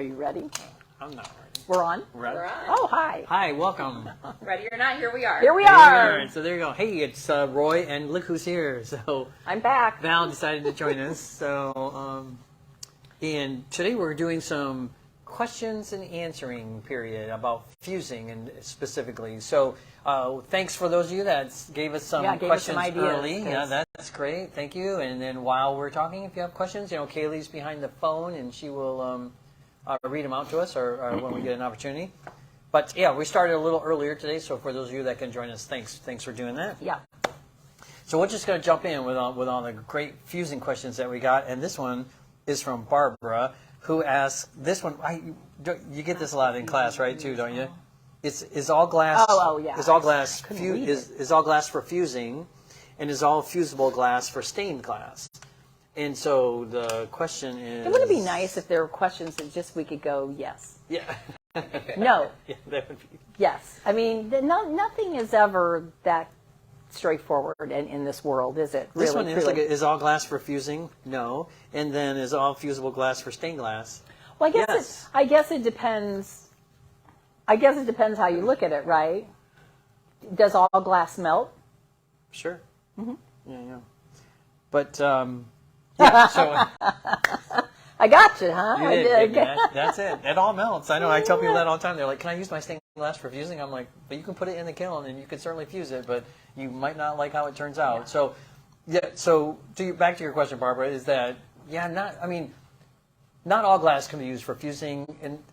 Are you ready? I'm not ready. We're on? Ready? We're on. Oh, hi. Hi, welcome. Ready or not, here we are. Here we All are. right, so there you go. Hey, it's Roy, and look who's here. So I'm back. Val decided to join us. So, and today we're doing some questions and answering period about fusing and specifically. So thanks for those of you that gave us some questions ideas, early. Yeah, that's great. Thank you. And then while we're talking, if you have questions, Kaylee's behind the phone and she will read them out to us or when we get an opportunity. But yeah, we started a little earlier today, so for those of you that can join us, thanks for doing that. Yeah. So we're just going to jump in with all the great fusing questions that we got, and this one is from Barbara, who asks this one. You get this a lot in class, right? Too, don't you? Is all glass? Oh yeah. Is all glass is all glass for fusing, and is all fusible glass for stained glass? And so the question is. It would be nice if there were questions that just we could go yes. Yeah. No. Yeah, that would be. Yes. I mean, nothing is ever that straightforward in this world, is it? This really, one is is all glass for fusing? No. And then is all fusible glass for stained glass? Well, Yes. I guess it depends. I guess it depends how you look at it, right? Does all glass melt? Sure. Mm-hmm. Yeah. But yeah. So I got you, huh? you I did. did. That's it. It all melts. I know. I tell people that all the time. They're like, "Can I use my stained glass for fusing?" I'm like, "But you can put it in the kiln and you can certainly fuse it, but you might not like how it turns out." Yeah. So, yeah. So back to your question, Barbara, is that not all glass can be used for fusing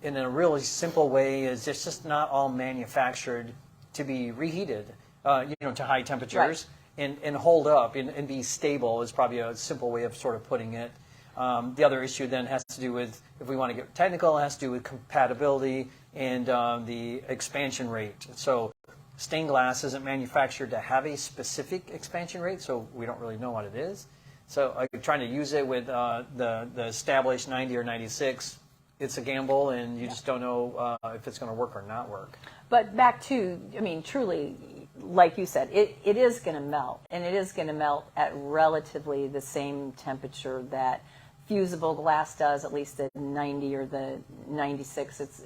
in a really simple way. Is it's just not all manufactured to be reheated, to high temperatures and hold up and be stable is probably a simple way of sort of putting it. The other issue then has to do with, if we want to get technical, it has to do with compatibility and the expansion rate. So stained glass isn't manufactured to have a specific expansion rate, so we don't really know what it is. So trying to use it with the established 90 or 96, it's a gamble, and you just don't know if it's going to work or not work. But back to, truly, like you said, it is going to melt, and it is going to melt at relatively the same temperature that fusible glass does, at least the 90 or the 96.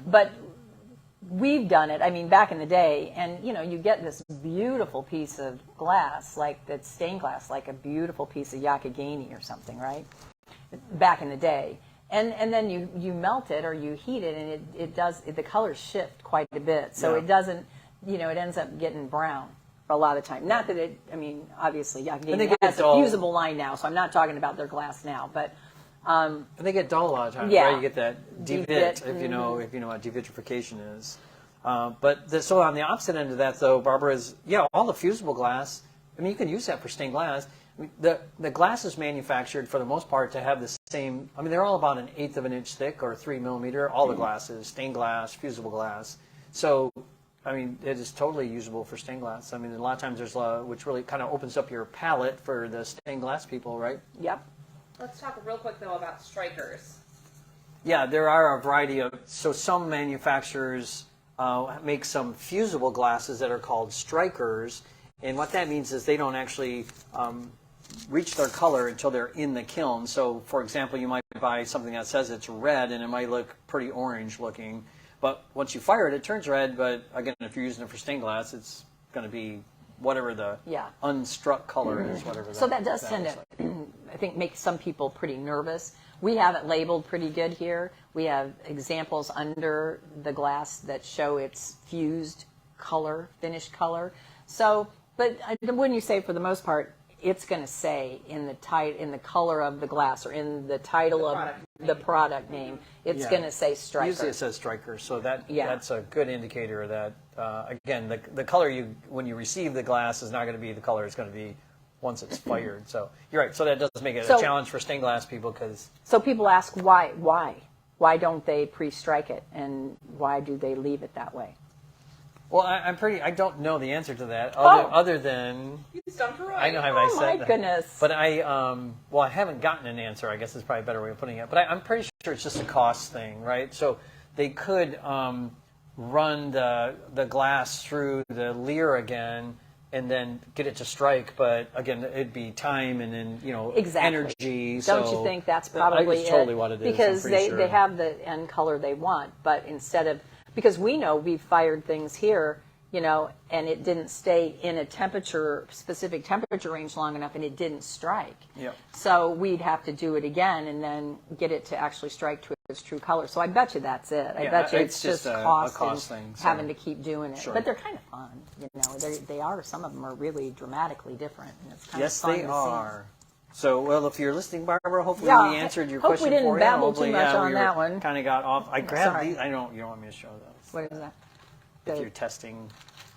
But we've done it, back in the day, and you get this beautiful piece of glass, like that's stained glass, like a beautiful piece of Yakagani or something, right? Back in the day. And then you melt it or you heat it, and the colors shift quite a bit. So it doesn't, it ends up getting brown a lot of the time. Not that obviously, Yakagani has a fusible line now, so I'm not talking about their glass now, but. And they get dull a lot of times, yeah. right? You get that devit, if you know what devitrification is. So on the opposite end of that, though, Barbara, is all the fusible glass. You can use that for stained glass. The glass is manufactured for the most part to have the same. They're all about 1/8 of an inch thick or 3 millimeter. All the glasses, stained glass, fusible glass. So, it is totally usable for stained glass. A lot of times which really kind of opens up your palette for the stained glass people, right? Yep. Let's talk real quick, though, about strikers. Yeah, there are a variety of. So some manufacturers make some fusible glasses that are called strikers, and what that means is they don't actually reach their color until they're in the kiln. So, for example, you might buy something that says it's red, and it might look pretty orange looking, but once you fire it, it turns red. But again, if you're using it for stained glass, it's going to be whatever the unstruck color is, whatever. So that does tend to, I think, make some people pretty nervous. We have it labeled pretty good here. We have examples under the glass that show its fused color, finished color. So, but wouldn't you say for the most part, it's going to say in the color of the glass or in the title of the product name, it's going to say striker. Usually it says striker, so that's a good indicator that, again, the color when you receive the glass is not going to be the color it's going to be once it's fired. So you're right. So that does make it a challenge for stained glass people because. So people ask why? Why don't they pre-strike it, and why do they leave it that way? Well, I don't know the answer to that, other than. You stumped her I know how I said that. Oh, my goodness. But I haven't gotten an answer, I guess is probably a better way of putting it. But I'm pretty sure it's just a cost thing, right? So they could run the glass through the Lear again and then get it to strike. But again, it'd be time and then Exactly. energy. Don't you think that's probably it's totally what it is? Because I'm pretty sure. they have the end color they want, but instead of, because we know we've fired things here, and it didn't stay in a specific temperature range long enough, and it didn't strike. Yep. So we'd have to do it again and then get it to actually strike to its true color. So I bet you that's it. I Yeah, bet you it's it's just just a cost, cost and thing, so- having to keep doing it. Sure. But they're kind of fun. They are. Some of them are really dramatically different, and it's kind Yes, of fun they to see. are. So, well, if you're listening, Barbara, hopefully Yeah, we answered your hope we question didn't for you. babble too Hopefully, much on we that one. Kind of got off. I grabbed Sorry. these. You don't want me to show those. What is that? If The- you're testing,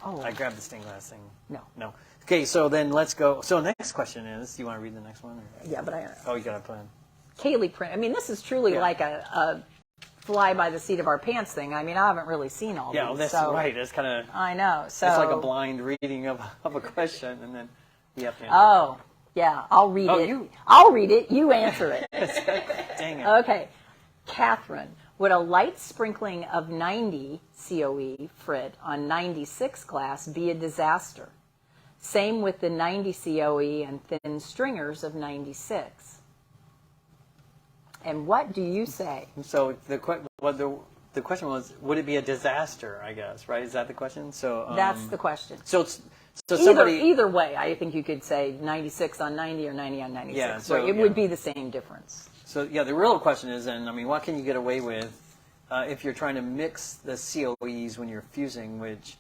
Oh. I grabbed the stained glass thing. No. No. Okay, so then let's go. So next question is, do you want to read the next one? Or? Yeah, but Oh, you got a plan. Kaylee print. I mean, this is truly Yeah. like a fly by the seat of our pants thing. I mean, I haven't really seen all Yeah, well, these. that's so right. It's kind of I know. So it's like a blind reading of a question, and then you have to answer. Oh, yeah. I'll read Oh, it. I'll read it. You answer it. Dang it. Okay. Catherine, would a light sprinkling of 90 COE Frit on 96 glass be a disaster? Same with the 90 COE and thin stringers of 96. And what do you say? So the question was, would it be a disaster? I guess, right? Is that the question? So That's the question. So somebody. Either way, I think you could say 96 on 90 or 90 on 96. Yeah, so, right? It yeah. would be the same difference. So yeah, the real question is, then, I mean, what can you get away with if you're trying to mix the COEs when you're fusing? Which,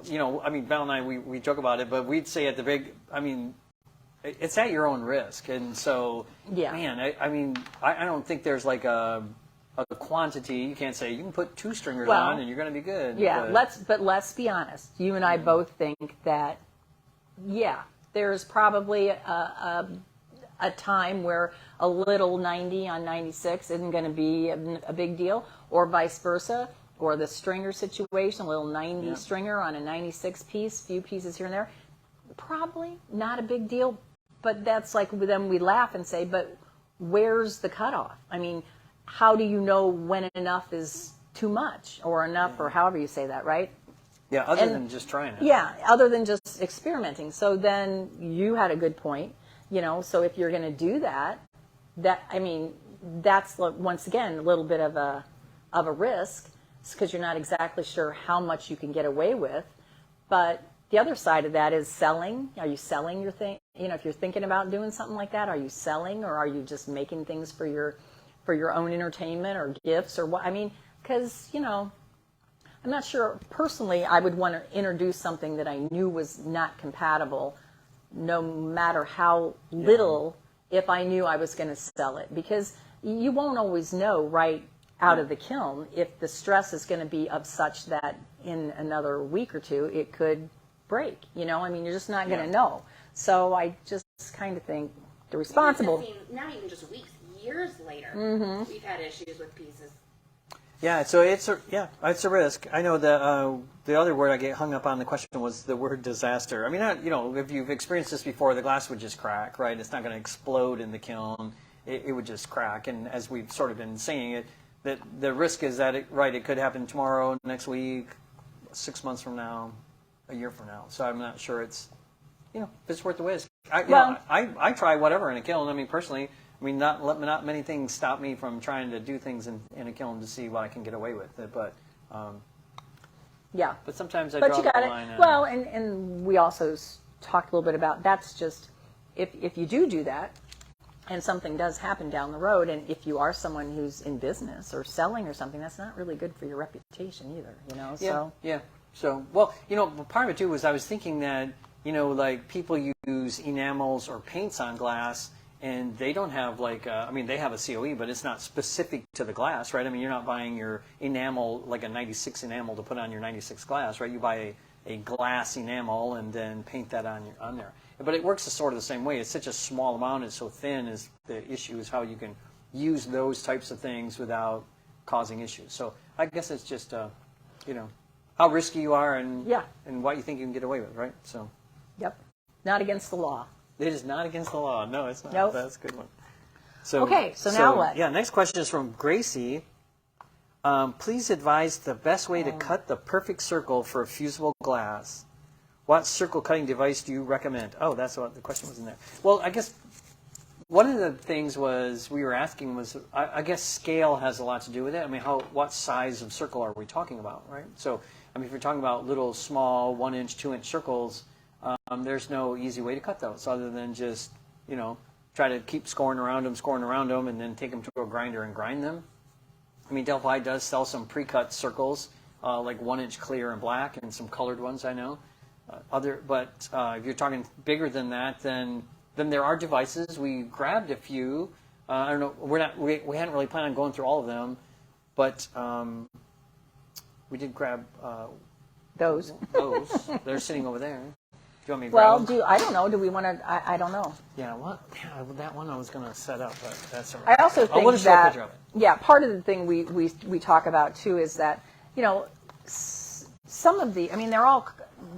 I mean, Val and I we joke about it, but we'd say at the big, I mean, it's at your own risk, and so Yeah. man, I mean, I don't think there's like a quantity. You can't say you can put 2 stringers Well, on and you're going to be good. Yeah, but- let's be honest. You and I both think that, yeah, there's probably a time where a little 90 on 96 isn't going to be a big deal, or vice versa, or the stringer situation, a little 90 Yeah. stringer on a 96 piece, few pieces here and there, probably not a big deal. But that's like, then we laugh and say, but where's the cutoff? I mean, how do you know when enough is too much or enough, or however you say that, right? yeah, other and- than just trying it. Yeah, other than just experimenting. So then you had a good point, so if you're going to do that, I mean, that's once again a little bit of a risk, because you're not exactly sure how much you can get away with. But the other side of that is selling. Are you selling your thing? If you're thinking about doing something like that, are you selling, or are you just making things for your own entertainment or gifts or what? I mean, because I'm not sure personally I would want to introduce something that I knew was not compatible, no matter how little, if I knew I was going to sell it, because you won't always know right out of the kiln if the stress is going to be of such that in another week or two it could break. I mean, you're just not going to know. So I just kind of think the responsible. Not even just weeks, years later, we've had issues with pieces. Yeah, so it's a risk. I know the other word I get hung up on the question was the word disaster. I mean, if you've experienced this before, the glass would just crack, right? It's not going to explode in the kiln. It would just crack. And as we've sort of been saying, that the risk is that it could happen tomorrow, next week, 6 months from now, a year from now. So I'm not sure it's if it's worth the risk. I try whatever in a kiln. I mean, personally. I mean, not many things stop me from trying to do things in a kiln to see what I can get away with. But Yeah. but sometimes I But draw you the got line. it. Well, and we also talked a little bit about that's just if you do that, and something does happen down the road, and if you are someone who's in business or selling or something, that's not really good for your reputation either. So Yeah. So, well, part of it too was I was thinking that like people use enamels or paints on glass. And they don't have they have a COE, but it's not specific to the glass, right? I mean, you're not buying your enamel, like a 96 enamel to put on your 96 glass, right? You buy a glass enamel and then paint that on there. But it works sort of the same way. It's such a small amount, it's so thin, is the issue is how you can use those types of things without causing issues. So I guess it's just, how risky you are and what you think you can get away with, right? So. Yep. Not against the law. It is not against the law. No, it's not. Nope. That's a good one. So, Okay, so now what? Yeah, next question is from Gracie. Please advise the best way to cut the perfect circle for a fusible glass. what circle cutting device do you recommend? Oh, that's what the question was in there. Well, I guess one of the things we were asking was, I guess scale has a lot to do with it. I mean, what size of circle are we talking about, right? So, I mean, if you're talking about little, small, 1-inch, 2-inch circles, there's no easy way to cut those other than just, try to keep scoring around them, and then take them to a grinder and grind them. I mean, Delphi does sell some pre-cut circles, like 1-inch clear and black, and some colored ones, I know. But if you're talking bigger than that, then there are devices. We grabbed a few. I don't know. We hadn't really planned on going through all of them, but we did grab Those. those. They're sitting over there. Do you want me to grab them? I don't know. Do we want to? I don't know. Yeah, that one I was going to set up, but that's all I right. also think want to show a that, picture of it. yeah, part of the thing we talk about too is that, some of the, I mean, they're all,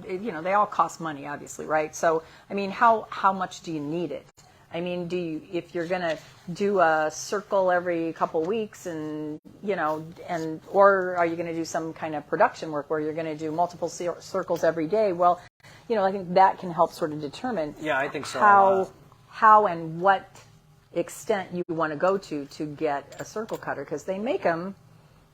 they all cost money, obviously, right? So, I mean, how much do you need it? I mean, if you're going to do a circle every couple weeks or are you going to do some kind of production work where you're going to do multiple circles every day? Well, I think that can help sort of determine Yeah, I think so. how and what extent you want to go to get a circle cutter, because they make them,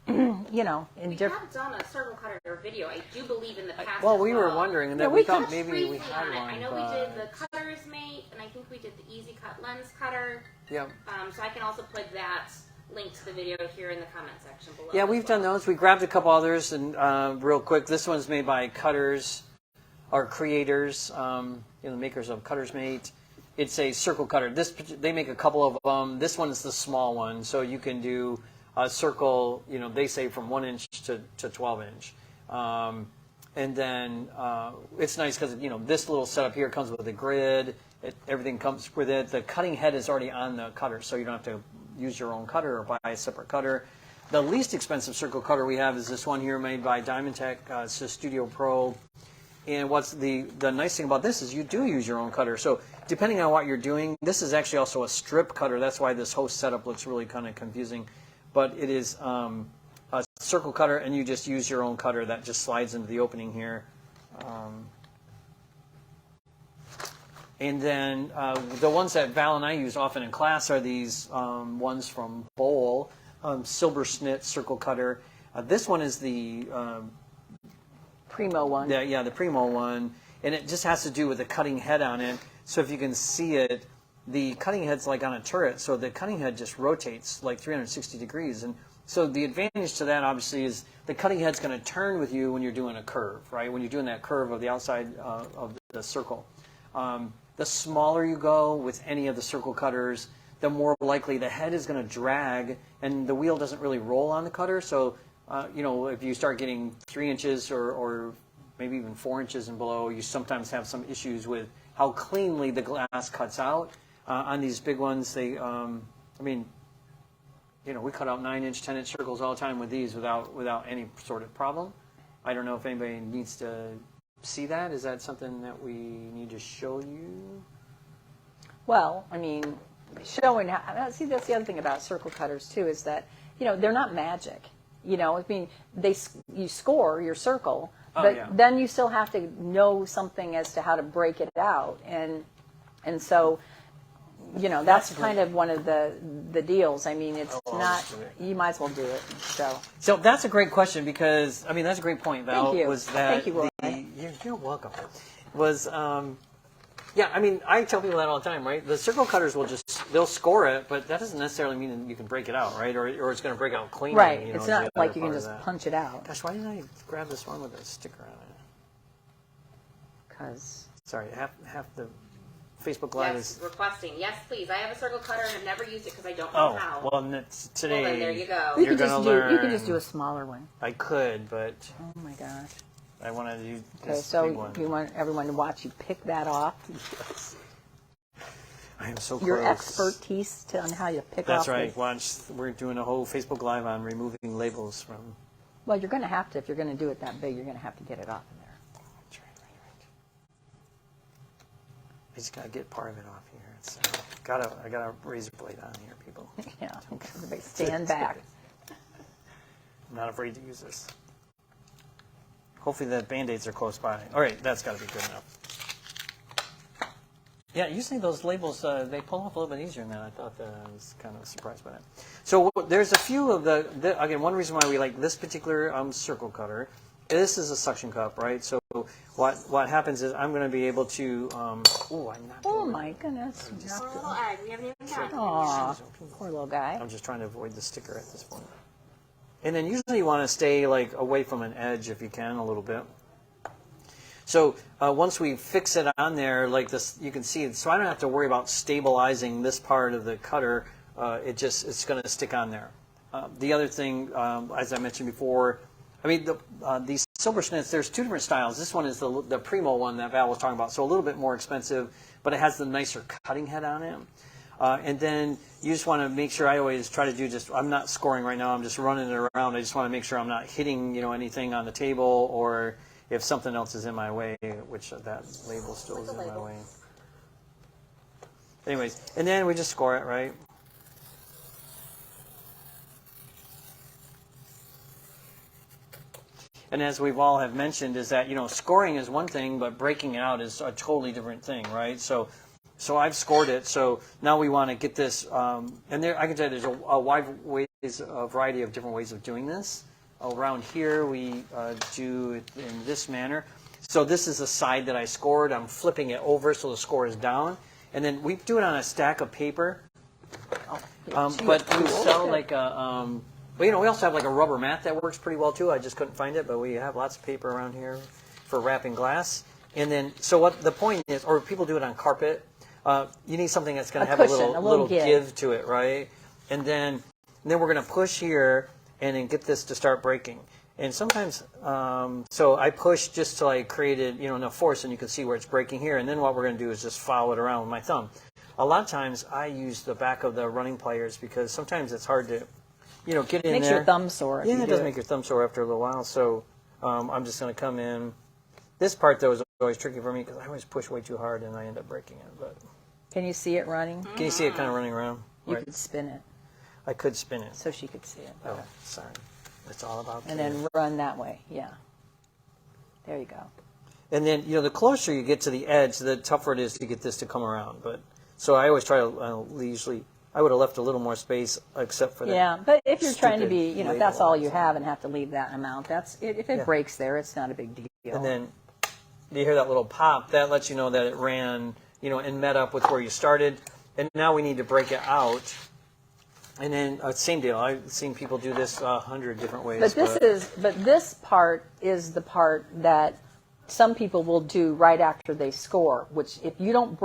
in We different. have done a circle cutter video, I do believe, in the past. Well, as we were well. wondering, and Yeah, then we we thought touched maybe we Briefly had on it. one. I know but, we did the Cutter's Mate, and I think we did the Easy Cut Lens Cutter. Yeah. So I can also put that link to the video here in the comment section below. Yeah, as we've well. done those. We grabbed a couple others, and real quick, this one's made by Cutters, or creators, the makers of Cutter's Mate. It's a circle cutter. They make a couple of them. This one is the small one, so you can do a circle. They say from 1-inch to 12-inch, and then it's nice because this little setup here comes with a grid. Everything comes with it. The cutting head is already on the cutter, so you don't have to use your own cutter or buy a separate cutter. The least expensive circle cutter we have is this one here made by Diamond Tech. It's a Studio Pro. And what's the nice thing about this is you do use your own cutter. So depending on what you're doing, this is actually also a strip cutter. That's why this whole setup looks really kind of confusing. But it is a circle cutter, and you just use your own cutter that just slides into the opening here. And then the ones that Val and I use often in class are these ones from Bowl, Silver Snit circle cutter. This one is the Primo one. the Primo one, and it just has to do with the cutting head on it. So if you can see it, the cutting head's like on a turret, so the cutting head just rotates like 360 degrees. And so the advantage to that, obviously, is the cutting head's going to turn with you when you're doing a curve, right? When you're doing that curve of the outside of the circle. The smaller you go with any of the circle cutters, the more likely the head is going to drag, and the wheel doesn't really roll on the cutter. So if you start getting 3 inches or maybe even 4 inches and below, you sometimes have some issues with how cleanly the glass cuts out. On these big ones, we cut out 9-inch, 10-inch circles all the time with these without any sort of problem. I don't know if anybody needs to see that. Is that something that we need to show you? Well, I mean, showing how, see, that's the other thing about circle cutters too, is that, they're not magic. I mean, you score your circle, but then you still have to know something as to how to break it out. And so, that's kind of one of the deals. I mean, it's not, you might as well do it. So that's a great question, because, I mean, that's a great point, Val. Thank you. Was that Thank you, Roy. You're welcome. I mean, I tell people that all the time, right? The circle cutters they'll score it, but that doesn't necessarily mean that you can break it out, right? Or it's going to break out cleanly. Right. It's It's not like you can just punch it out. Gosh, why didn't I grab this one with a sticker on it? Because. Sorry, half the Facebook Live Yes, is... requesting. Yes, please. I have a circle cutter and I've never used it because I don't know how. Well, today... Well, then there you go. You You're could gonna you could learn. just do a smaller one. I could, but Oh my gosh. I wanted to do Okay, this so big one. you want everyone to watch you pick that off. Yes. I am so Your close. expertise on how you pick That's off. right. Watch, we're doing a whole Facebook Live on removing labels from... Well, you're going to have to, if you're going to do it that big, you're going to have to get it off in there. That's right. I just got to get part of it off here. I got a razor blade on here, people. Yeah, everybody stand back. I'm not afraid to use this. Hopefully the Band-Aids are close by. All right, that's got to be good enough. Yeah, usually those labels, they pull off a little bit easier than that. I thought I was kind of surprised by that. So there's a few of again, one reason why we like this particular circle cutter, this is a suction cup, right? So what happens is I'm going to be able to, Oh my goodness. Poor little egg. We haven't even gotten Aw, poor little guy. I'm just trying to avoid the sticker at this point. And then usually you want to stay like away from an edge if you can a little bit. So once we fix it on there like this, you can see it. So I don't have to worry about stabilizing this part of the cutter. It's going to stick on there. The other thing, as I mentioned before, I mean, these Silversmiths, there's two different styles. This one is the Primo one that Val was talking about, so a little bit more expensive, but it has the nicer cutting head on it. And then you just want to make sure, I always try to do I'm not scoring right now, I'm just running it around. I just want to make sure I'm not hitting, anything on the table, or if something else is in my way, which that label still is in my way. Anyways, and then we just score it, right? And as we've all have mentioned, is that, scoring is one thing, but breaking it out is a totally different thing, right? So I've scored it. So now we want to get this, and I can tell you there's a variety of different ways of doing this. Around here we do it in this manner. So this is the side that I scored. I'm flipping it over so the score is down. And then we do it on a stack of paper. But we sell like a, we also have like a rubber mat that works pretty well too. I just couldn't find it, but we have lots of paper around here for wrapping glass. And then, so what the point is, or people do it on carpet, you need something that's going to have a little give to it, right? And then we're going to push here and then get this to start breaking. And sometimes, so I push just till I created, enough force, and you can see where it's breaking here. And then what we're going to do is just follow it around with my thumb. A lot of times I use the back of the running pliers because sometimes it's hard to, get in there. Makes your thumb sore. Yeah, it does make your thumb sore after a little while. So I'm just going to come in. This part, though, is always tricky for me because I always push way too hard and I end up breaking it. But Can you see it running? can you see it kind of running around? You Right. could spin it I could spin it. so she could see it. Oh, sorry. It's all about And the- then run that way. Yeah. There you go. And then, the closer you get to the edge, the tougher it is to get this to come around. But so I always try to usually, I would have left a little more space except for that. Yeah, but if you're trying to be, stupid if that's label all on you the have and have to leave that amount, if it breaks there, it's not a big deal. And then you hear that little pop, that lets you know that it ran, and met up with where you started. And now we need to break it out. And then same deal. I've seen people do this 100 different ways. But this part is the part that some people will do right after they score, which if you don't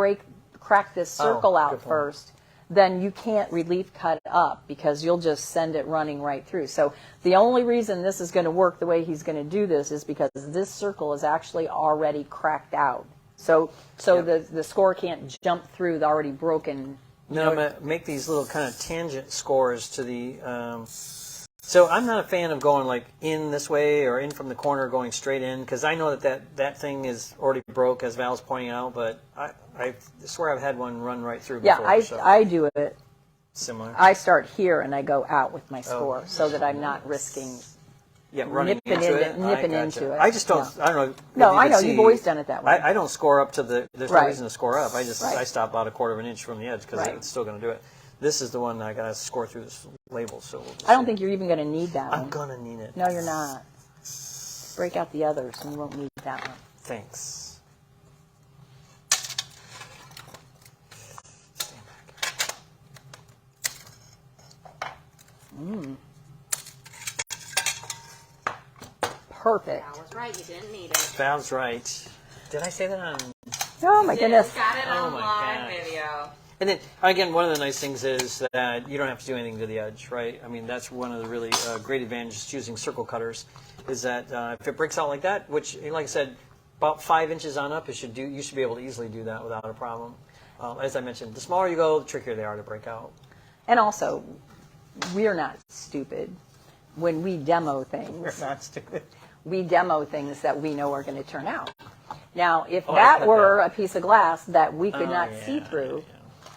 crack this circle good out point. first, then you can't relief cut up because you'll just send it running right through. So the only reason this is going to work the way he's going to do this is because this circle is actually already cracked out. So the score can't jump through the already broken. Now I'm going to make these little kind of tangent scores to the... so I'm not a fan of going like in this way or in from the corner going straight in because I know that thing is already broke, as Val's pointing out, but I swear I've had one run right through before. Yeah, I do it. Similar. I start here and I go out with my score so that I'm not risking running nipping into into- it. nipping I into it. I just don't. No. I don't know. No, if you I can know. see, You've always done it that way. I don't score up to the. There's no Right. reason to score up. I Right. stop about a quarter of an inch from the edge because Right. it's still going to do it. This is the one I got to score through this label. So I don't think you're even going to need that I'm one. gonna need it. No, you're not. Break out the others and you won't need that one. Thanks. Stand back. Perfect. I was right. You didn't need it. Val's right. Did I say that on? Oh my goodness. Got it Oh on my live gosh. video. And then, again, one of the nice things is that you don't have to do anything to the edge, right? I mean, that's one of the really great advantages to using circle cutters, is that if it breaks out like that, which, like I said, about 5 inches on up, you should be able to easily do that without a problem. As I mentioned, the smaller you go, the trickier they are to break out. And also, we're not stupid. When we demo things, Not stupid. we demo things that we know are going to turn out. Now, if I that get were that. a piece of glass that we could Oh, not yeah, see through,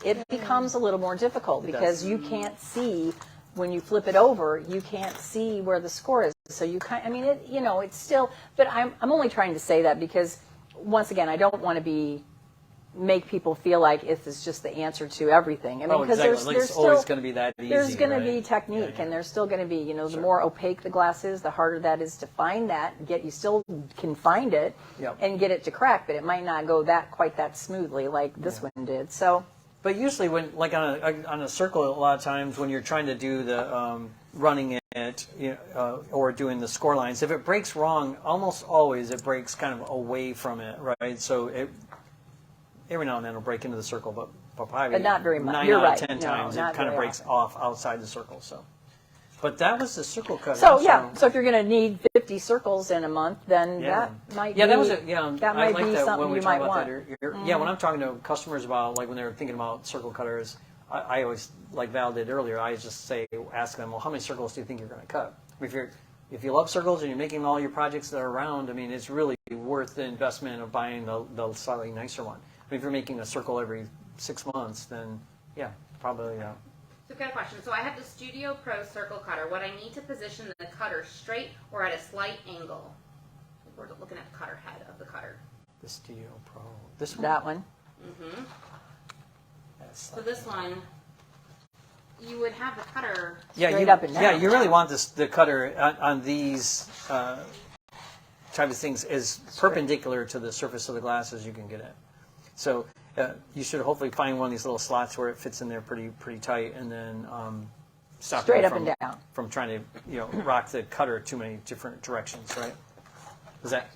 it becomes a little more difficult because you can't see, when you flip it over, you can't see where the score is So you kind, I mean, it, you know, it's still, but I'm only trying to say that because, once again, I don't want to make people feel like it's just the answer to everything. I mean, because exactly. Like there's it's always still, going to be that easy. there's going right? to be technique, and there's still going to be, you know, the more opaque the glass is, the harder that is to find that. You still can find it Yep. and get it to crack, but it might not go quite that smoothly like this one did. So. But usually, when like on a circle, a lot of times when you're trying to do the running it, or doing the score lines, if it breaks wrong, almost always it breaks kind of away from it, right? So every now and then it'll break into the circle, but probably But not very much. 9 You're out right. of 10 No, times it not kind of very breaks often. off outside the circle. So, but that was the circle cutter. So yeah, so if you're going to need 50 circles in a month, then that might be that was that I might like be that something when we you talk might about want. that. Yeah, when I'm talking to customers about like when they're thinking about circle cutters, I always, like Val did earlier, I just ask them, well, how many circles do you think you're going to cut? If you love circles and you're making all your projects that are round, I mean, it's really worth the investment of buying the slightly nicer one. I mean, if you're making a circle every 6 months, then yeah, probably. So I've got a question. So I have the Studio Pro circle cutter. Would I need to position the cutter straight or at a slight angle? We're looking at the cutter head of the cutter. The Studio Pro. This one? That one. Mm-hmm. That's So this one, you would have the cutter. Straight up and down. Yeah, you really want the cutter on these type of things as perpendicular to the surface of the glass as you can get it. So you should hopefully find one of these little slots where it fits in there pretty tight, and then stop Straight you up and down. from trying to rock the cutter too many different directions, right? Does that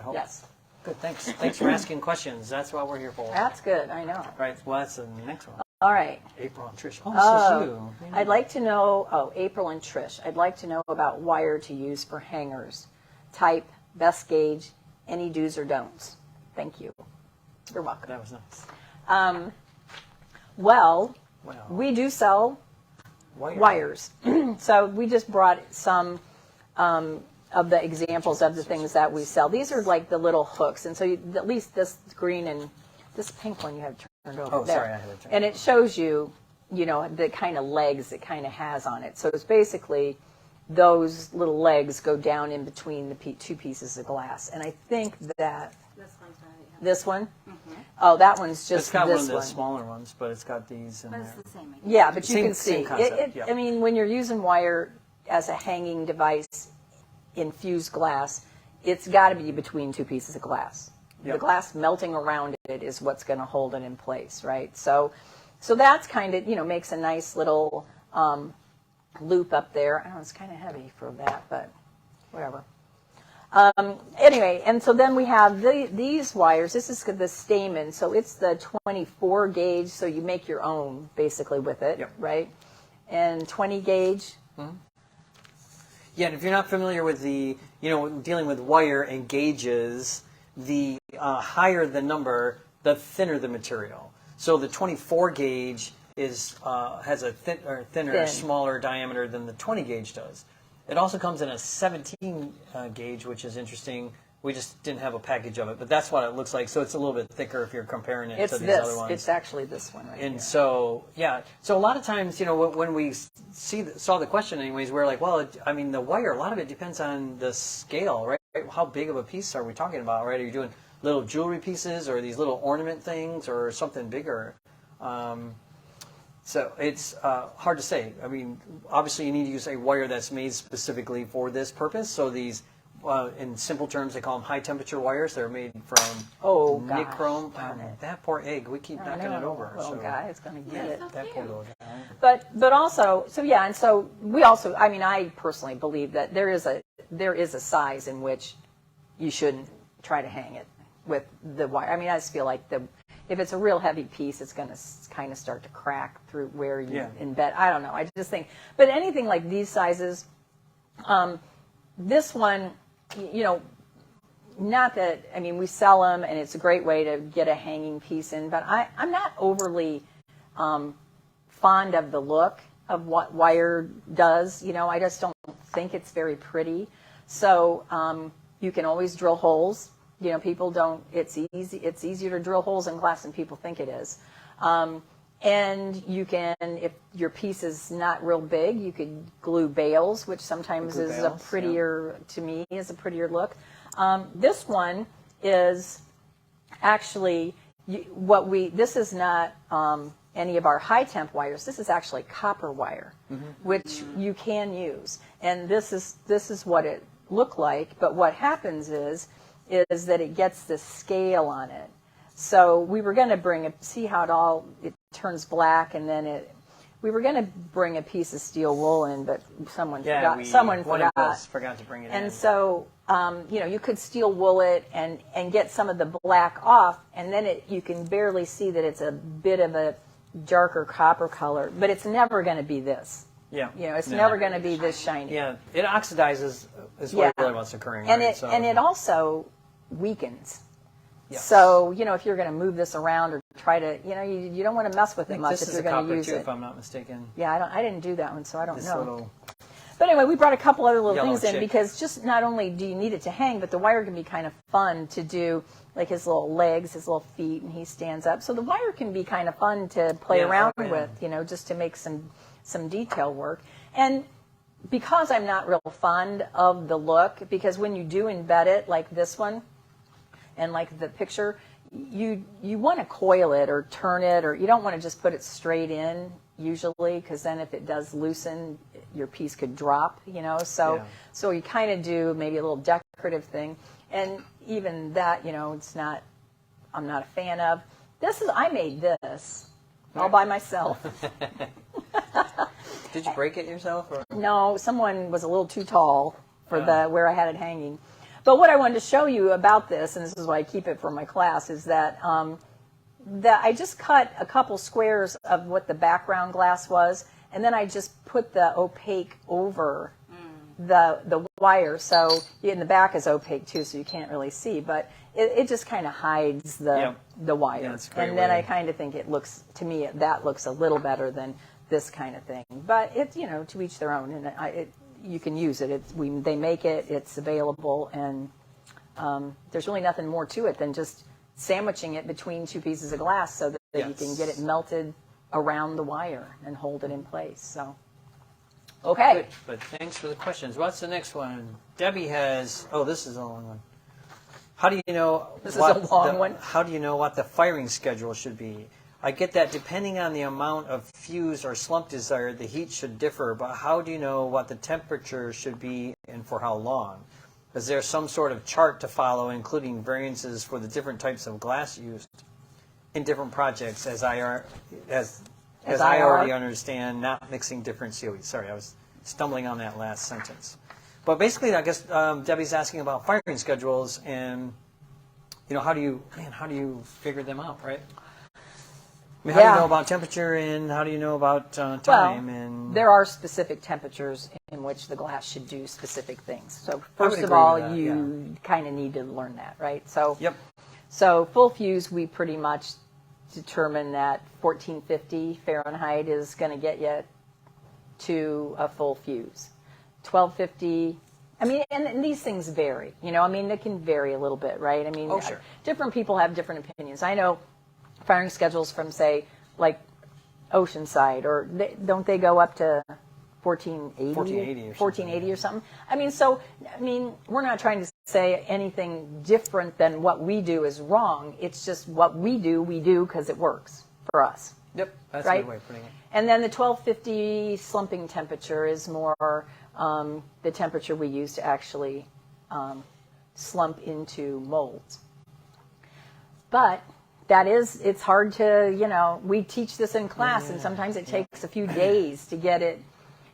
help? Yes. Good. Thanks for asking questions. That's what we're here for. That's good. I know. Right. Well, that's the next one. All right. April and Trish. Oh, this is you. I'd like to know, April and Trish, I'd like to know about wire to use for hangers. Type, best gauge, any do's or don'ts. Thank you. You're welcome. That was nice. Well, Wow. we do sell Wire. wires. So we just brought some of the examples of the things that we sell. These are like the little hooks. And so at least this green and this pink one you have turned over Oh, there. sorry, I had it turned. And it shows you, the kind of legs it kind of has on it. So it's basically those little legs go down in between the two pieces of glass. And I think that This one's right. this one, oh, that one's just It's got one this of the one. smaller ones, but it's got these in But there. it's the same. Yeah, but you Same- can see. same concept, yeah. I mean, when you're using wire as a hanging device in fused glass, it's got to be between two pieces of glass. The Yep. glass melting around it is what's going to hold it in place, right? So that's kind of, makes a nice little loop up there. I don't know, it's kind of heavy for that, but whatever. Anyway, and so then we have these wires. This is the Stamen, so it's the 24 gauge, so you make your own basically with it, Yep. right? And 20 gauge. Yeah, and if you're not familiar with dealing with wire and gauges, the higher the number, the thinner the material. So the 24 gauge has a thinner, Thin. smaller diameter than the 20 gauge does. It also comes in a 17 gauge, which is interesting. We just didn't have a package of it, but that's what it looks like. So it's a little bit thicker if you're comparing it It's to these this. other ones. It's actually this one right And here. so, yeah. So a lot of times, when we saw the question anyways, we're like, well, the wire, a lot of it depends on the scale, right? How big of a piece are we talking about, right? Are you doing little jewelry pieces or these little ornament things or something bigger? So it's hard to say. I mean, obviously you need to use a wire that's made specifically for this purpose. So these, in simple terms, they call them high temperature wires. They're made from gosh, nichrome. darn it. That poor egg, we keep I knocking it know, over. little so guy is going to get it. that poor little guy. But also, so yeah, and so we also, I personally believe that there is a size in which you shouldn't try to hang it with the wire. I just feel like if it's a real heavy piece, it's going to kind of start to crack through where you embed. I don't know. I just think, but anything like these sizes, this one, not that, we sell them and it's a great way to get a hanging piece in, but I'm not overly fond of the look of what wire does. I just don't think it's very pretty. So you can always drill holes. People don't, it's easier to drill holes in glass than people think it is. And you can, if your piece is not real big, you could glue bales, which sometimes Glue is bales, a prettier, to me, is a prettier look. This one is actually this is not any of our high temp wires. This is actually copper wire, which you can use. And this is what it looked like. But what happens is that it gets this scale on it. So we were going to see how it turns black, and then we were going to bring a piece of steel wool in, but someone forgot. One of us forgot to bring it in. And so, you could steel wool it and get some of the black off, and then you can barely see that it's a bit of a darker copper color, but it's never going to be this. Yeah. It's never going to be this shiny. Yeah, it oxidizes is really what's occurring. And right? and it also weakens. Yes. So, if you're going to move this around or try to, you don't want to mess with it much if you're going to use too, it. if I'm not mistaken. Yeah, I didn't do that one, so I don't This know. little But anyway, we brought a couple other little yellow things in chick. because just not only do you need it to hang, but the wire can be kind of fun to do, like his little legs, his little feet, and he stands up. So the wire can be kind of fun to play around with, just to make some detail work. And because I'm not real fond of the look, because when you do embed it, like this one, and like the picture, you want to coil it or turn it, or you don't want to just put it straight in usually, because then if it does loosen, your piece could drop, So you kind of do maybe a little decorative thing, and even that, I'm not a fan of. I made this all by myself. Did you break it yourself? Or? No, someone was a little too tall for where I had it hanging. But what I wanted to show you about this, and this is why I keep it for my class, is that I just cut a couple squares of what the background glass was, and then I just put the opaque over the wire. So in the back is opaque too, so you can't really see, but it just kind of hides the wire. Yeah, that's a great and then way. I kind of think it looks, to me, that looks a little better than this kind of thing. But it's, to each their own, and you can use it. They make it, it's available, and there's really nothing more to it than just sandwiching it between two pieces of glass so that you can get it melted around the wire and hold it in place. So, okay. Good, but thanks for the questions. What's the next one? Debbie has. Oh, this is a long one. How do you know? This is a long one. How do you know what the firing schedule should be? I get that depending on the amount of fuse or slump desired, the heat should differ. But how do you know what the temperature should be and for how long? Is there some sort of chart to follow, including variances for the different types of glass used in different projects? As I already understand, not mixing different COEs. Sorry, I was stumbling on that last sentence. But basically, I guess Debbie's asking about firing schedules, and how do you figure them out, right? I mean, how do you know about temperature, and how do you know about time? And there are specific temperatures in which the glass should do specific things. So first of agree all, with that, you kind of need to learn that, right? So Yep. So full fuse, we pretty much determine that 1450 Fahrenheit is going to get you to a full fuse. 1250. I mean, and these things vary. They can vary a little bit, right? I mean, Oh, sure. different people have different opinions. I know firing schedules from, say, like Oceanside, or don't they go up to 1480 or something? I mean, we're not trying to say anything different than what we do is wrong. It's just what we do because it works for us. Yep, that's right? a good way of putting it. And then the 1250 slumping temperature is more the temperature we use to actually slump into molds. But it's hard to, we teach this in class, and sometimes it takes a few days to get it,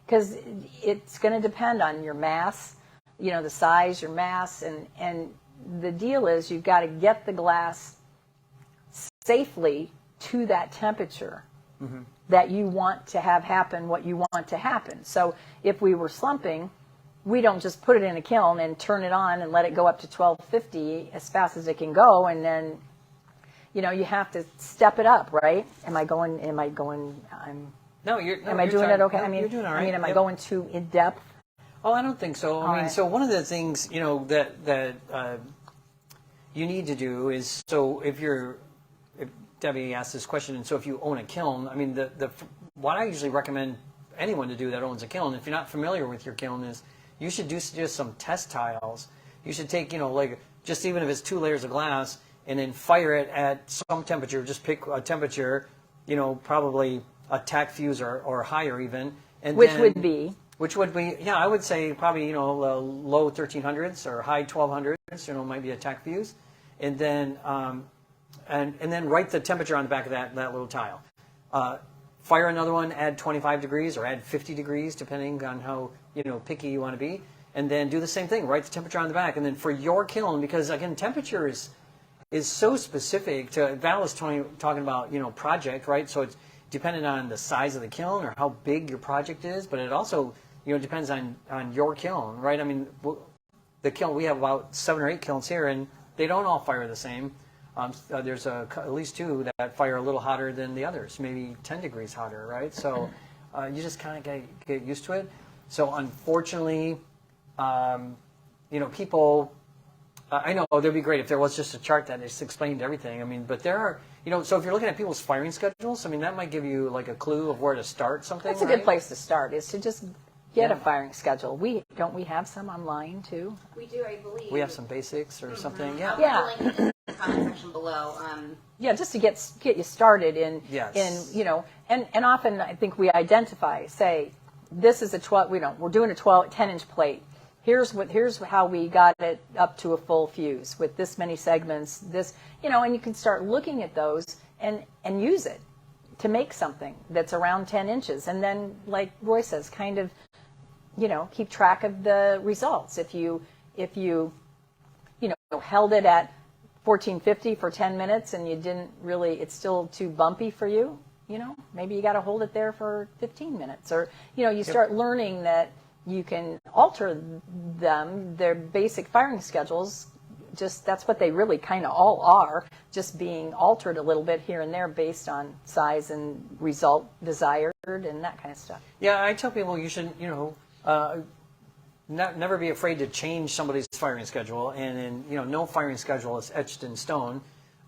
because it's going to depend on your mass, the size, your mass, and the deal is you've got to get the glass safely to that temperature that you want to have happen what you want to happen. So if we were slumping, we don't just put it in a kiln and turn it on and let it go up to 1250 as fast as it can go, and then you have to step it up, right? Am I doing it okay? No, you're doing all right. Am I going too in depth? Oh, I don't think so. I mean, so one of the things, that you need to do is, so if Debbie asked this question, and so if you own a kiln, I mean, what I usually recommend anyone to do that owns a kiln, if you're not familiar with your kiln, is you should do just some test tiles. You should take, like, just even if it's 2 layers of glass, and then fire it at some temperature. Just pick a temperature, probably a tack fuse or higher even. And Which would be? Which would be, yeah, I would say probably, low 1300s or high 1200s, might be a tack fuse. And then, and then write the temperature on the back of that little tile. Fire another one, add 25 degrees or add 50 degrees, depending on how, picky you want to be. And then do the same thing, write the temperature on the back. And then for your kiln, because again, temperature is so specific to, Val was talking about, project, right? So it's dependent on the size of the kiln or how big your project is, but it also, depends on your kiln, right? I mean, the kiln, we have about 7 or 8 kilns here, and they don't all fire the same. There's at least 2 that fire a little hotter than the others, maybe 10 degrees hotter, right? So you just kind of get used to it. So unfortunately, people, I know it'd be great if there was just a chart that just explained everything. I mean, but there are, so if you're looking at people's firing schedules, I mean, that might give you like a clue of where to start something. That's a good place to start, is to just get a firing schedule. Don't we have some online too? We do, I believe. We have some basics or something. Yeah. I'll put the link in the comment section below. Yeah, just to get you started in, Yes. and often I think we identify, say, this is a 12, we're doing a 10-inch plate. Here's how we got it up to a full fuse with this many segments, this, and you can start looking at those and use it to make something that's around 10 inches. And then, like Roy says, kind of, keep track of the results. If you held it at 1450 for 10 minutes and you didn't really, it's still too bumpy for you, maybe you got to hold it there for 15 minutes. Or, you start learning that you can alter them, their basic firing schedules, just that's what they really kind of all are, just being altered a little bit here and there based on size and result desired and that kind of stuff. Yeah, I tell people you should, never be afraid to change somebody's firing schedule, and no firing schedule is etched in stone.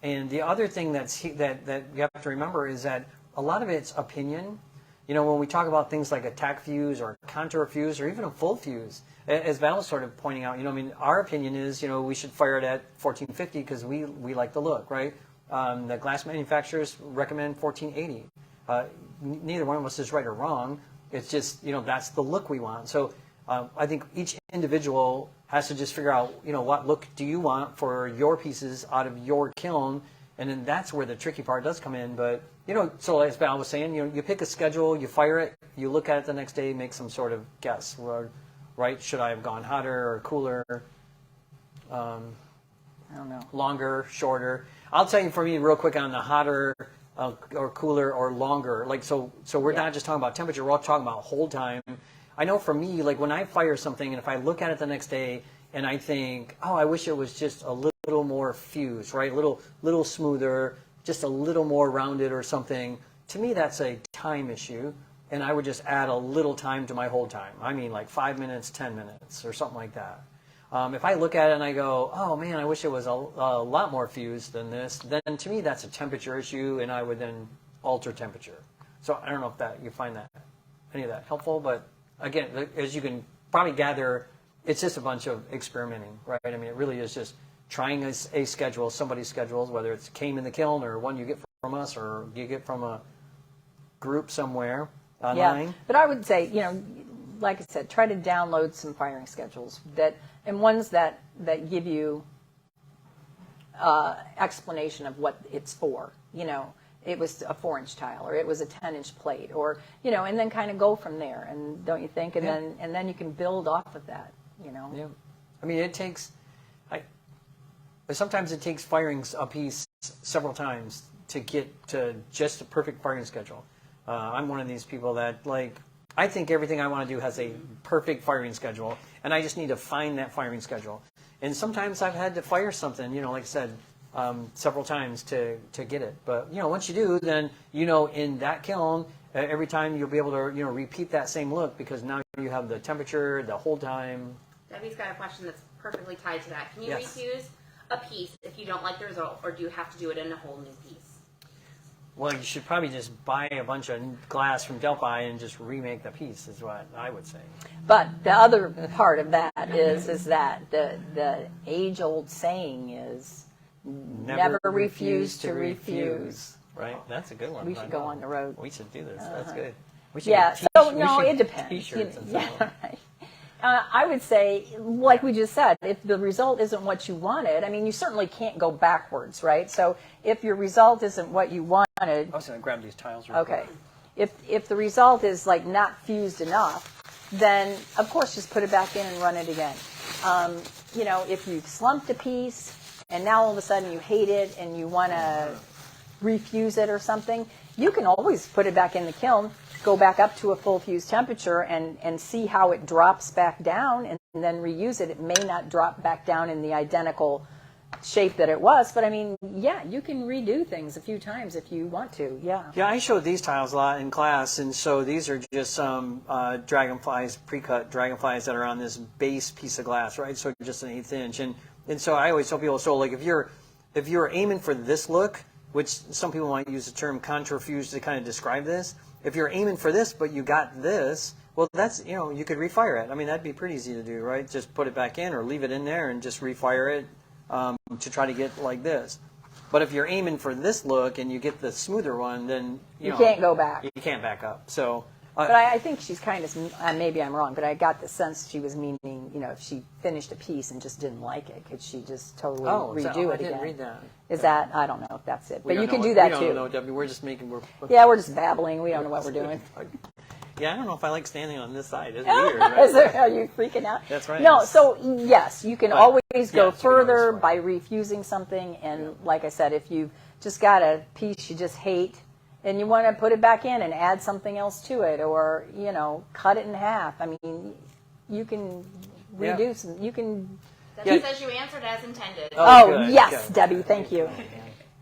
And the other thing that you have to remember is that a lot of it's opinion. When we talk about things like a tack fuse or a contour fuse or even a full fuse, as Val was sort of pointing out, our opinion is, we should fire it at 1450 because we like the look, right? The glass manufacturers recommend 1480. Neither one of us is right or wrong. It's just, that's the look we want. So I think each individual has to just figure out, what look do you want for your pieces out of your kiln, and then that's where the tricky part does come in. But, so as Val was saying, you pick a schedule, you fire it, you look at it the next day, make some sort of guess, right? Should I have gone hotter or cooler? I don't know. Longer, shorter. I'll tell you for me real quick on the hotter or cooler or longer. Like, so we're not just talking about temperature, we're all talking about hold time. I know for me, like when I fire something and if I look at it the next day and I think, oh, I wish it was just a little more fused, right? A little smoother, just a little more rounded or something. To me, that's a time issue. And I would just add a little time to my hold time. I mean, like 5 minutes, 10 minutes or something like that. If I look at it and I go, oh man, I wish it was a lot more fused than this, then to me that's a temperature issue, and I would then alter temperature. So I don't know if you find that any of that helpful, but again, as you can probably gather, it's just a bunch of experimenting, right? I mean, it really is just trying a schedule, somebody's schedules, whether it's came in the kiln or one you get from us or you get from a group somewhere online. Yeah, but I would say, like I said, try to download some firing schedules and ones that give you explanation of what it's for. It was a 4-inch tile, or it was a 10-inch plate, or and then kind of go from there. And don't you think? And then you can build off of that. Yeah, I mean, it takes. Sometimes it takes firing a piece several times to get to just a perfect firing schedule. I'm one of these people that I think everything I want to do has a perfect firing schedule, and I just need to find that firing schedule. And sometimes I've had to fire something, like I said, several times to get it. But once you do, then in that kiln, every time you'll be able to repeat that same look because now you have the temperature, the hold time. Debbie's got a question that's perfectly tied to that. Can you Yes. refuse a piece if you don't like the result, or do you have to do it in a whole new piece? Well, you should probably just buy a bunch of glass from Delphi and just remake the piece, is what I would say. But the other part of that is that the age-old saying is never refuse to refuse. Right? That's a good one. We should go on the road. We should do this. That's good. We should Yeah, get so we no, should it get depends. T-shirts and Yeah, stuff. right. I would say, like we just said, if the result isn't what you wanted, I mean, you certainly can't go backwards, right? So if your result isn't what you wanted, I was going to grab these tiles real okay. quick. If the result is like not fused enough, then of course just put it back in and run it again. You know, if you've slumped a piece and now all of a sudden you hate it and you want to refuse it or something, you can always put it back in the kiln, go back up to a full fuse temperature and see how it drops back down and then reuse it. It may not drop back down in the identical shape that it was, but I mean, yeah, you can redo things a few times if you want to, yeah. Yeah, I showed these tiles a lot in class, and so these are just some dragonflies, pre-cut dragonflies that are on this base piece of glass, right? So just an 1/8 inch, and so I always tell people, so like if you're aiming for this look, which some people might use the term contrafuse to kind of describe this, if you're aiming for this but you got this, well, that's, you know, you could refire it. I mean, that'd be pretty easy to do, right? Just put it back in or leave it in there and just refire it to try to get like this. But if you're aiming for this look and you get the smoother one, then you know, can't go back. You can't back up. So, But I think she's kind of, maybe I'm wrong, but I got the sense she was meaning, you know, if she finished a piece and just didn't like it, could she just totally redo it I again? didn't read that. Is that, I don't know if that's it, but We you don't can know do what- that We too. don't know, Debbie. We're just making. Yeah, we're just babbling. We don't know what we're doing. Yeah, I don't know if I like standing on this side. It's weird, right? Are you freaking out? That's right. No, so yes, you can But, always yeah, go you can always further find- by refusing something. And like I said, if you've just got a piece you just hate and you want to put it back in and add something else to it, or, you know, cut it in half. I mean, you can Yeah. redo some, you can. Debbie says you answered as intended. Oh, good, yes, good. Debbie, thank you.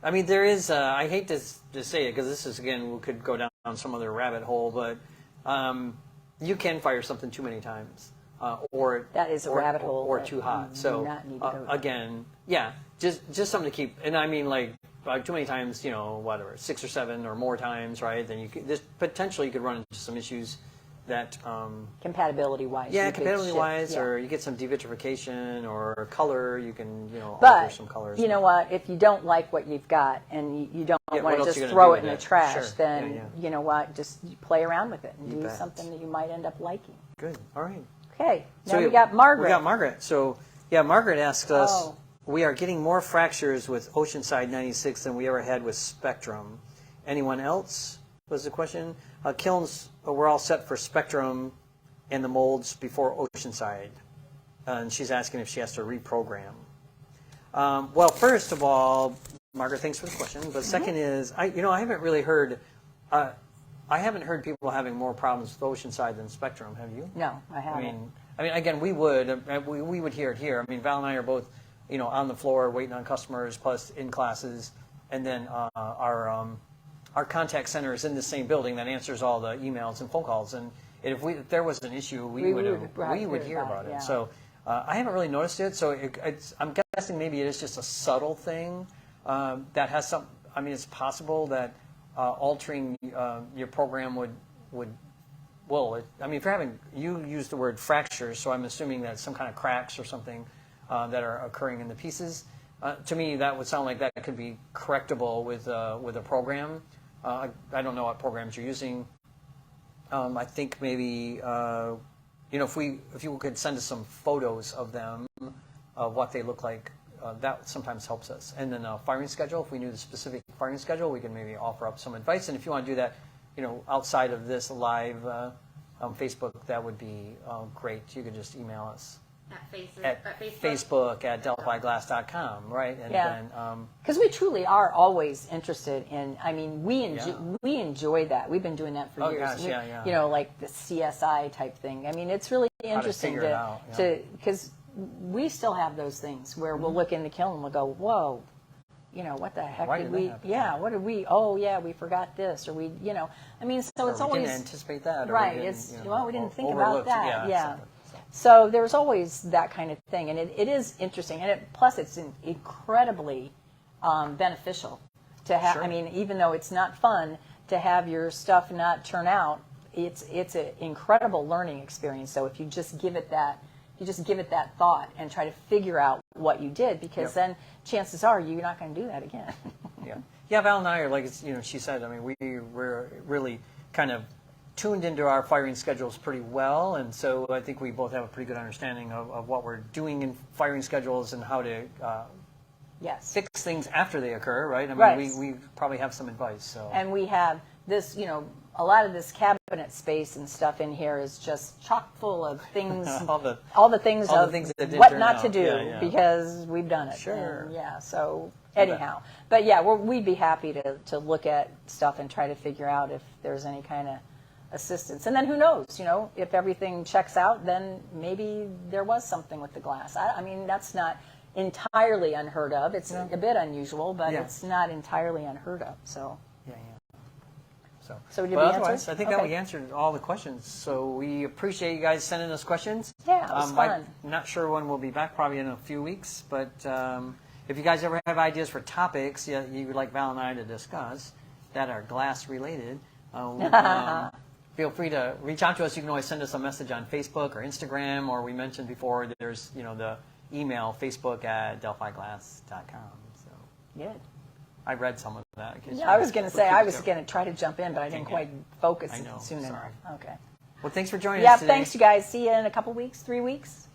I mean, there is. I hate to say it because this is again we could go down some other rabbit hole, but you can fire something too many times, or That is a rabbit hole or that too you hot. do So not need to go down. again, yeah, just something to keep. And I mean, like too many times, you know, whatever, 6 or 7 or more times, right? Then you could potentially you could run into some issues that. Compatibility wise. Yeah, compatibility wise, or you get some devitrification or color. You can, you know, alter But some colors. you know what? If you don't like what you've got and you don't Yeah, want what to else you just gonna throw do it in with the it? trash, Sure. then Yeah. you know what? Just play around with it and You do bet. something that you might end up liking. Good. All right. Okay, now So we got Margaret. We got Margaret. So, yeah, Margaret asked us, Oh. we are getting more fractures with Oceanside 96 than we ever had with Spectrum. Anyone else was the question? Kilns, we're all set for Spectrum and the molds before Oceanside. And she's asking if she has to reprogram. Well, first of all, Margaret, thanks for the question. But second is, I haven't really heard, I haven't heard people having more problems with Oceanside than Spectrum. Have you? No, I haven't. I mean, again, we would hear it here. I mean, Val and I are both, you know, on the floor waiting on customers, plus in classes, and then our contact center is in the same building that answers all the emails and phone calls. And if there was an issue, we would hear about it. yeah. So I haven't really noticed it. So I'm guessing maybe it is just a subtle thing that has some. I mean, it's possible that altering your program would. Well, I mean, if you're having, you use the word fractures, so I'm assuming that some kind of cracks or something that are occurring in the pieces. To me, that would sound like that could be correctable with a program. I don't know what programs you're using. I think maybe, if you could send us some photos of them, of what they look like, that sometimes helps us. And then a firing schedule, if we knew the specific firing schedule, we could maybe offer up some advice. And if you want to do that, outside of this live Facebook, that would be great. You could just email us At Facebook at delphiglass.com, right? And Yeah. then, Because we truly are always interested in. I mean, we enjoy that. We've been doing that for Oh, years. gosh, yeah. You know, like the CSI type thing. I mean, it's really interesting figure it out, yeah. to because we still have those things where we'll look in the kiln and we'll go, whoa. What the heck Why did did that we? happen? Yeah, what did we? Oh, yeah, we forgot this, or we, I mean, so it's we always didn't anticipate that, or right. we didn't, It's we didn't think about overlooked it. that. Yeah. something. So there's always that kind of thing, and it is interesting, and plus it's incredibly beneficial to have. Sure. I mean, even though it's not fun to have your stuff not turn out, it's an incredible learning experience. So if you just give it that thought and try to figure out what you did, because then chances are you're not going to do that again. Yeah, Val and I are like, she said, I mean, we're really kind of tuned into our firing schedules pretty well, and so I think we both have a pretty good understanding of what we're doing in firing schedules and how to Yes. fix things after they occur, right? I mean, Right. we probably have some advice. So. And we have this, a lot of this cabinet space and stuff in here is just chock full of things, all the things all the of things that didn't what turn not to out. do Yeah. because we've done it. Sure. And so anyhow, but yeah, we'd be happy to look at stuff and try to figure out if there's any kind of assistance. And then who knows, if everything checks out, then maybe there was something with the glass. I mean, that's not entirely unheard of. It's a bit unusual, but it's not entirely unheard of. So. Yeah. So did but we otherwise, answer? I think that we answered all the questions. So we appreciate you guys sending us questions. Yeah, it was fun. I'm not sure when we'll be back, probably in a few weeks. But if you guys ever have ideas for topics you would like Val and I to discuss that are glass related, feel free to reach out to us. You can always send us a message on Facebook or Instagram, or we mentioned before there's the email facebook@delphiglass.com. So Good. I read some of that. I was going to say, I was going to try to jump in, but I didn't quite focus I know, soon sorry. enough. Okay. Well, thanks for joining Yeah, us today. thanks, you guys. See you in a couple weeks, 3 weeks.